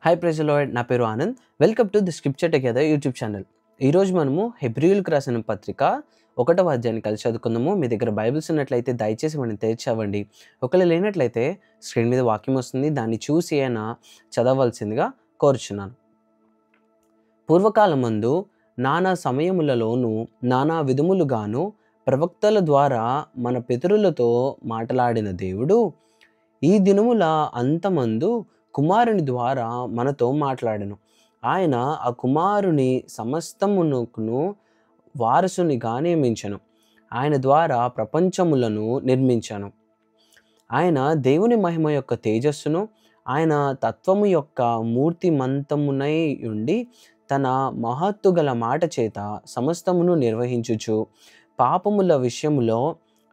Hi praise the lord. నా పేరు Anand. Welcome to the scripture together YouTube channel. ఈరోజు మనము హెబ్రీయులకు రాసిన పత్రిక 1వ అధ్యాయాన్ని కలిసి చదువుకుందాము. మీ దగ్గర బైబిల్స్ ఉన్నట్లయితే దయచేసి మనం తెరిచవ్వండి. ఒకవేళ లేనట్లయితే స్క్రీన్ మీద వాక్యం వస్తుంది, దాన్ని చూసి అయినా చదవవలసిందిగా కోరుచున్నాను. పూర్వకాలమందు నానా సమయములలోనూ నానా విధములుగాను ప్రవక్తల ద్వారా మన పితరులతో మాట్లాడిన దేవుడు ఈ దినముల అంతమందు కుమారుని ద్వారా మనతో మాట్లాడెను. ఆయన ఆ కుమారుని సమస్తమునకును వారసునిగా నియమించెను. ఆయన ద్వారా ప్రపంచములను నిర్మించెను. ఆయన దేవుని మహిమ యొక్క తేజస్సును, ఆయన తత్వము యొక్క మూర్తిమంతమునై ఉండి తన మహత్తు గల మాట చేత సమస్తమును నిర్వహించుచు పాపముల విషయములో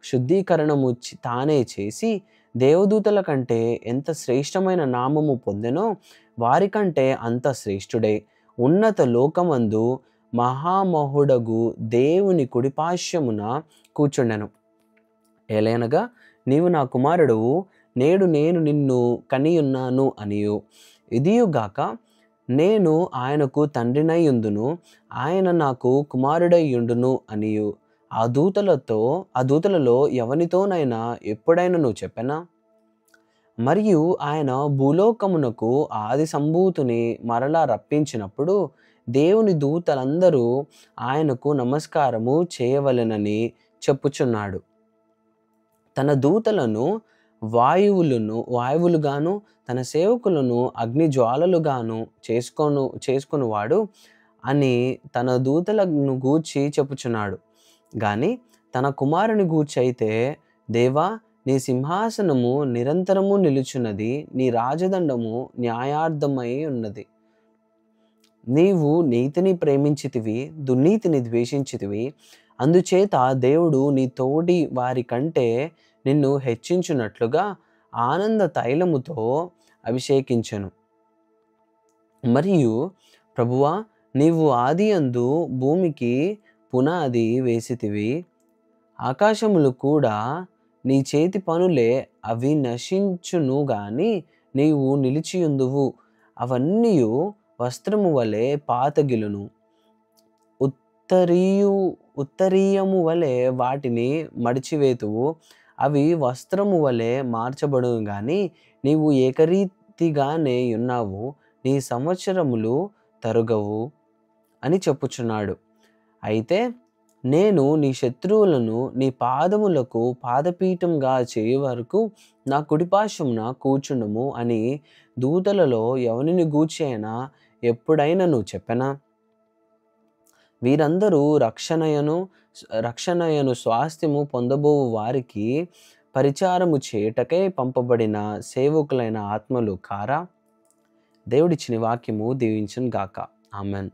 శుద్ధీకరణము తానే చేసి దేవదూతల కంటే ఎంత శ్రేష్టమైన నామము పొందెనో వారికంటే అంత శ్రేష్ఠుడే ఉన్నత లోకమందు మహామహుడగు దేవుని కుడిపార్శ్వమున కూర్చుండెను. ఏలయనగా నీవు నా కుమారుడవు, నేడు నేను నిన్ను కనియున్నాను అనియు, ఇదియుగాక నేను ఆయనకు తండ్రినై యుందును, ఆయన నాకు కుమారుడై యుండును అనియు ఆ దూతలలో ఎవనితోనైనా ఎప్పుడైనా నువ్వు చెప్పనా? మరియు ఆయన భూలోకమునకు ఆది సంభూతిని మరలా రప్పించినప్పుడు దేవుని దూతలందరూ ఆయనకు నమస్కారము చేయవలెనని చెప్పుచున్నాడు. తన దూతలను వాయువులుగాను తన సేవకులను అగ్ని జ్వాలలుగాను చేసుకొనువాడు అని తన దూతలను గూర్చి చెప్పుచున్నాడు. గాని తన కుమారుని గూర్చి అయితే, దేవా నీ సింహాసనము నిరంతరము నిలుచున్నది, నీ రాజదండము న్యాయార్థమై ఉన్నది. నీవు నీతిని ప్రేమించితివి, దుర్నీతిని ద్వేషించితివి. అందుచేత దేవుడు నీ తోడి వారి కంటే నిన్ను హెచ్చించున్నట్లుగా ఆనంద తైలముతో అభిషేకించెను. మరియు ప్రభువా, నీవు ఆదియందు భూమికి పునాది వేసితివి, ఆకాశములు కూడా నీ చేతి పనులే, అవి నశించును గాని నీవు నిలిచియుందువు. అవన్నీయు వస్త్రము వలె పాతగిలును, ఉత్తరీయము వలె వాటిని మడిచివేతువు. అవి వస్త్రము వలె మార్చబడును గాని నీవు ఏకరీతిగానే ఉన్నావు, నీ సంవత్సరములు తరుగవు అని చెప్పుచున్నాడు. అయితే నేను నీ శత్రువులను నీ పాదములకు పాదపీఠంగా చేయు వరకు నా కుడిపార్శ్వమున కూర్చుండుము అని దూతలలో ఎవనిని గూర్చి అయినా ఎప్పుడైనా నువ్వు చెప్పనా? వీరందరూ రక్షణయను స్వాస్థ్యము పొందబోవు వారికి పరిచారము చేయుటకై పంపబడిన సేవకులైన ఆత్మలు కారా? దేవుడిచ్చిన వాక్యము దీవించును గాక. ఆమెన్.